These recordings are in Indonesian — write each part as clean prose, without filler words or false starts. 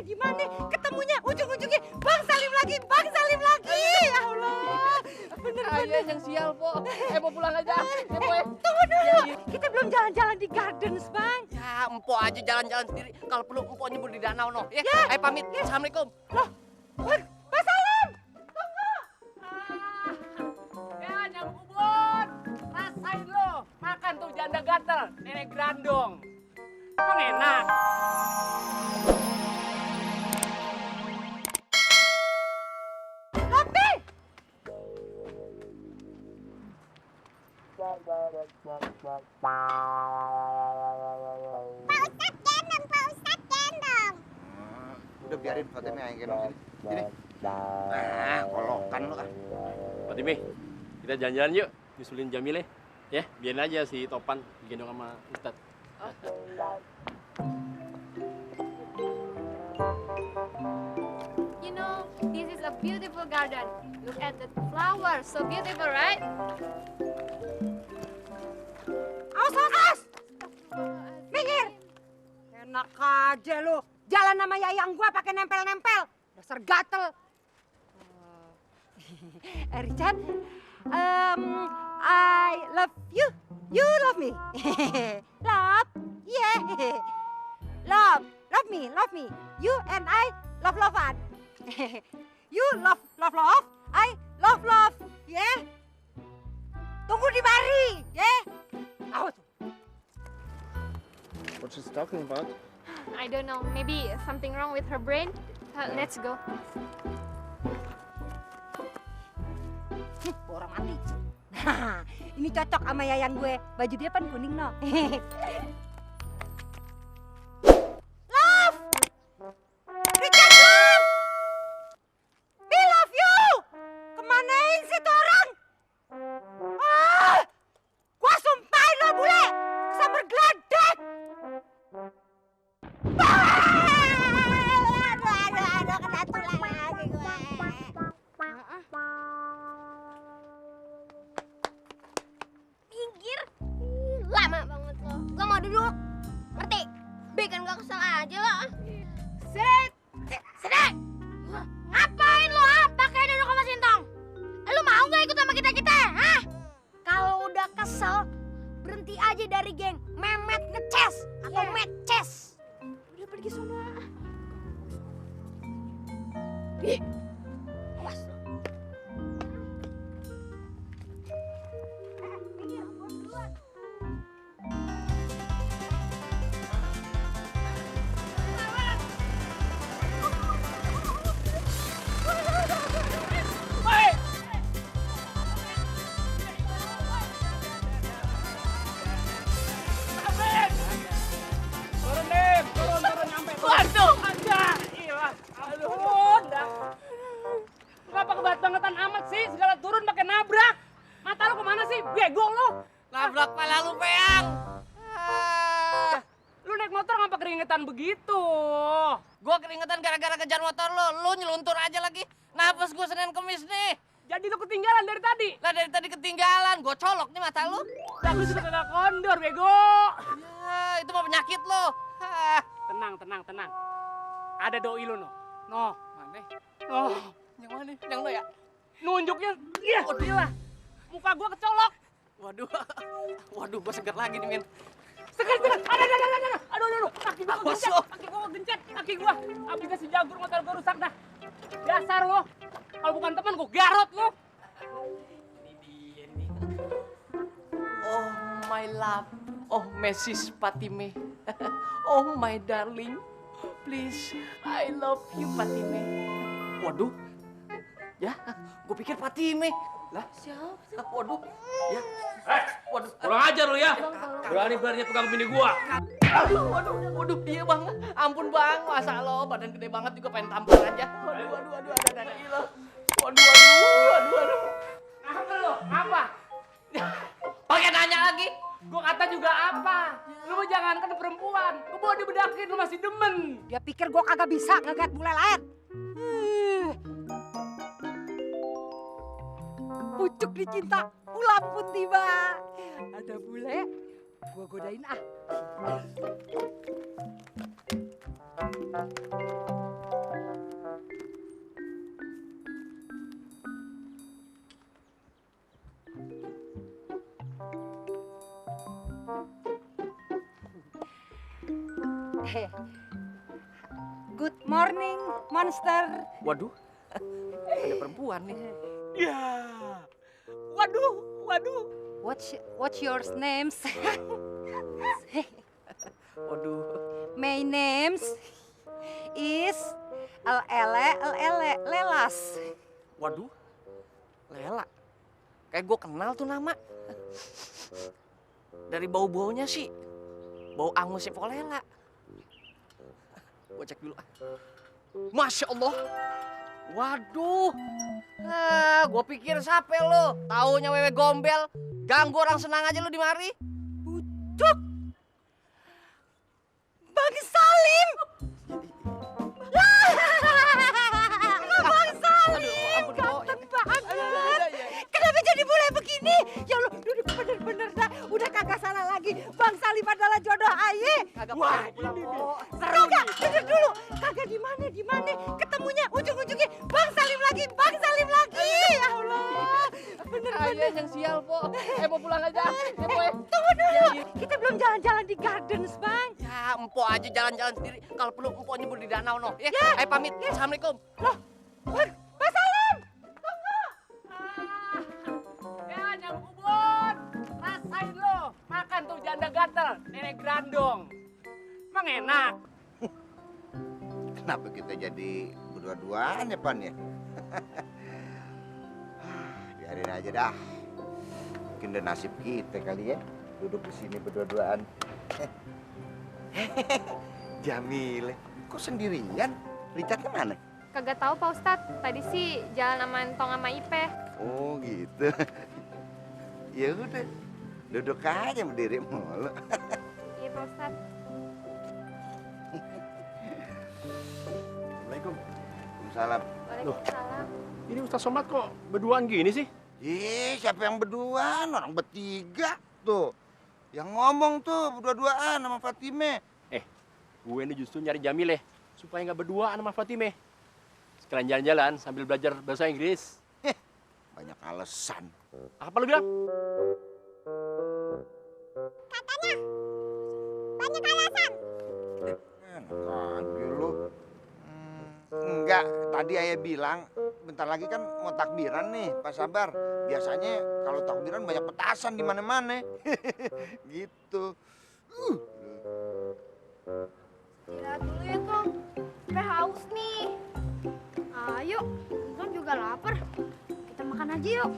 Gimana? Ketemunya ujung-ujungnya Bang Salim lagi, Bang Salim lagi. Ya Allah. Bener-bener yang sial, Po. Mau pulang aja. Ya, Po. Tunggu dulu. Kita belum jalan-jalan di Gardens, Bang. Ya, Empo aja jalan-jalan sendiri. Kalau perlu Empo nyebur di danau, no. Ya, ayo pamit. Assalamualaikum. Loh, Bang Salim. Tunggu. Ya, Nyam Ubun. Rasain lo. Makan tuh janda gatel. Nenek Grandong. Emang enak. Lopi. Pak Ustadz gendong. Udah biarin Fatime yang gendong sini. Nah, kolokan lu kan. Fatime, kita jalan-jalan yuk, nyusulin Jamile. Ya, biarin aja si Topan digendong sama Ustadz. You know, this is a beautiful garden. Look at the flowers, so beautiful, right? Awas. Minggir. Enak aja lu. Jalan sama yayang gua pakai nempel-nempel. Dasar gatel. Richard, I love you. You love me. Love? Yeah. Love me. You and I love-lovean. You love. I love. Yeah. Tunggu di mari, yeah. Awas. What she's talking about? I don't know, maybe something wrong with her brain. Let's go. Orang mati. Nah, ini cocok sama yayang gue. Baju dia kan kuning, no. Love! Richard, love! We love you! Kemanain sih tuh orang? Ah! Gua sumpahin lo, bule! Kesambar geledek! Aduh, kena tulang lagi gue. Minggir. Lama banget lo. Gua mau duduk. Ngerti? Bikin gak kesel aja lo. Sit. Sit. Ngapain lo pakai duduk sama Sintong? Lu mau gak ikut sama kita-kita? Hah? Kalau udah kesel, berhenti aja dari geng Memet Ngeces atau Meces. Udah pergi sono. Ih. Awas. Turun, Dim. Turun nyampe. Waduh, ada. Gila. Aduh, dah. Kenapa kebat-bangetan amat sih? Segala turun pakai nabrak. Mata lu kemana sih? Bego lu. Nabrak pala lu, Peang. Lu naik motor ngapa keringetan begitu? Gua keringetan gara-gara kejar motor lu nyeluntur aja lagi. Nafas gua Senin Kemis nih. Jadi lu ketinggalan dari tadi. Lah dari tadi ketinggalan, gua colok nih mata lu. Lah lu sudah kagak kondor, bego. Ya, itu mah penyakit lu. Hah. Tenang. Ada doi lu, no. No. Mana? Oh, Yang mana? Yang lu ya? nunjuknya. Iya, gila. Muka gua kecolok. Waduh, gua seger lagi nih, Min. Segar. Aduh. Kaki gua gencet. Kaki gua. Abisnya si Jagur motor gua rusak dah. Dasar lo. Kalau bukan teman gua garot lo. Ini dia nih. Oh my love. Oh Mrs. Fatime. Oh my darling. Please, I love you Fatime. Waduh. Ya, gua pikir Fatime. Lah, siapa? Waduh. Ya. Waduh. Kurang ajar lu ya. Berani-beraninya pegang bini gua. Waduh, iya bang. Ampun bang, masa lo badan gede banget juga pengen tampar aja. Waduh, ada gila. Waduh. Apa lo? Apa? Pakai nanya lagi. Gua kata juga apa? Lu mah jangan kan perempuan. Gua bawa dibedakin lu masih demen. Dia pikir gua kagak bisa ngegat bule lain. Pucuk dicinta, ulam pun tiba. Ada bule, gua godain ah. Good morning, monster. Waduh, ada perempuan nih. Ya. Waduh, waduh. What's your names? Waduh. My names is Lelas. Waduh, Lela. Kayak gue kenal tuh nama. Dari bau-baunya sih, bau angusnya Pok Lela. Gue cek dulu. Masya Allah. Waduh. Gue pikir siapa lo? Taunya wewe gombel. Ganggu orang senang aja lo di mari. Bucuk. Bang Salim. Bang Salim, ganteng banget. Kenapa jadi bule begini? Ya Allah, bener-bener dah. Udah kagak salah lagi. Bang Salim adalah jodoh aye. Wah, ini Seru gak? Denger dulu. Kagak di mana? Ketemunya ujung-ujungnya Bang Salim lagi. Ya Allah. Bener-bener yang sial, Po. Mau pulang aja. Ya, Po. Tunggu dulu. Kita belum jalan-jalan di gardens, Bang. Ya, Empo aja jalan-jalan sendiri. Kalau perlu Empo nyebur di danau, no. Ya, ayo pamit. Assalamualaikum. Loh, Bang Salim. Ya, Nyam Ubun. Rasain lo. Makan tuh janda gatel. Nenek Grandong. Emang enak. Kenapa kita jadi berdua-duaan ya, Pan ya? Biarin aja dah. Mungkin udah nasib kita kali ya. Duduk di sini berdua-duaan. Jamil, kok sendirian? Richard kemana? Kagak tahu Pak Ustadz. Tadi sih jalan sama Entong sama Ipe. Oh gitu. Ya udah, duduk aja berdiri mulu. Iya Pak Ustadz. Assalamualaikum. Waalaikumsalam. Waalaikumsalam. Ini Ustaz Somad kok berduaan gini sih? Ih, siapa yang berduaan? Orang bertiga tuh. Yang ngomong tuh berdua-duaan sama Fatime. Gue ini justru nyari Jamile supaya nggak berduaan sama Fatime. Sekalian jalan-jalan sambil belajar bahasa Inggris. Banyak alasan. Apa lu bilang? Banyak alasan. Enak aja lu. Enggak, tadi ayah bilang bentar lagi kan mau takbiran nih, Pak Sabar. Biasanya kalau takbiran banyak petasan di mana-mana. Gitu. Istirahat dulu ya, Tong. Sampai haus nih. Ayo, Tong juga lapar. Kita makan aja yuk.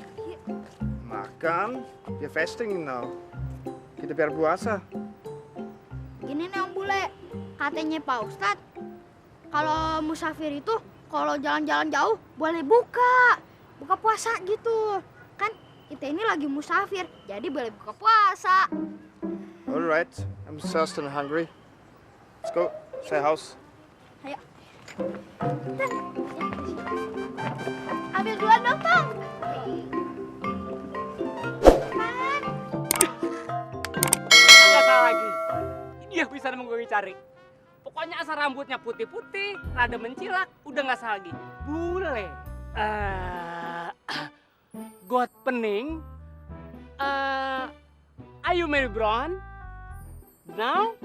Makan? Ya fasting now. Kita biar puasa. Gini nih Om Bule, katanya Pak Ustadz, kalau musafir itu kalau jalan-jalan jauh boleh buka puasa gitu. Kan kita ini lagi musafir, jadi boleh buka puasa. Alright, I'm thirsty and hungry. Let's go. Say house. Ayo. Ambil duluan dong, Tong. Nggak salah lagi. Dia bisa nemuin gue cari. Pokoknya asal rambutnya putih-putih, rada mencilak, udah nggak salah lagi. Bule. Got pening. Are you married, Brown? Now?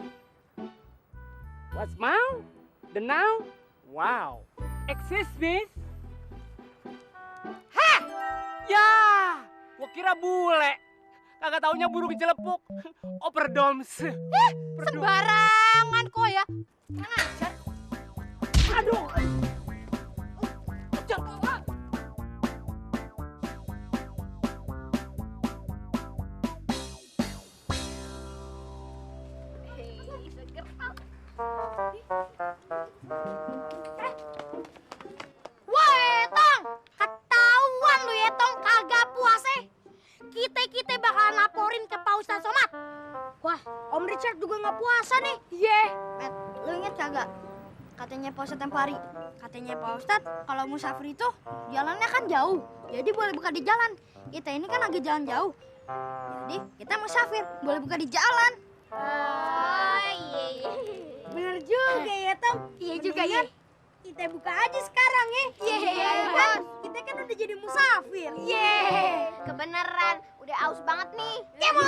What's now? The now? Wow. Excuse me? Hah? Ya, gua kira bule. Kagak taunya burung celepuk. Operdoms. Sembarangan kok ya. Ngajar. Aduh. Woi, Tong. Ketahuan lu ya, Tong, kagak puasa. Kita bakalan laporin ke Pak Ustadz Somad. Wah, Om Richard juga nggak puasa nih. Iya. Met, lu inget kagak? Katanya Pak Ustadz tempo hari. Katanya Pak Ustadz kalau musafir itu jalannya kan jauh. Jadi boleh buka di jalan. Kita ini kan lagi jalan jauh. Jadi kita musafir, boleh buka di jalan. Oh iya. Bener juga ya, Tong. Iya juga ya. Kita buka aja sekarang ya. Iya. Kan kita kan udah jadi musafir. Iya. Kebeneran, udah aus banget nih. Ya, Mon.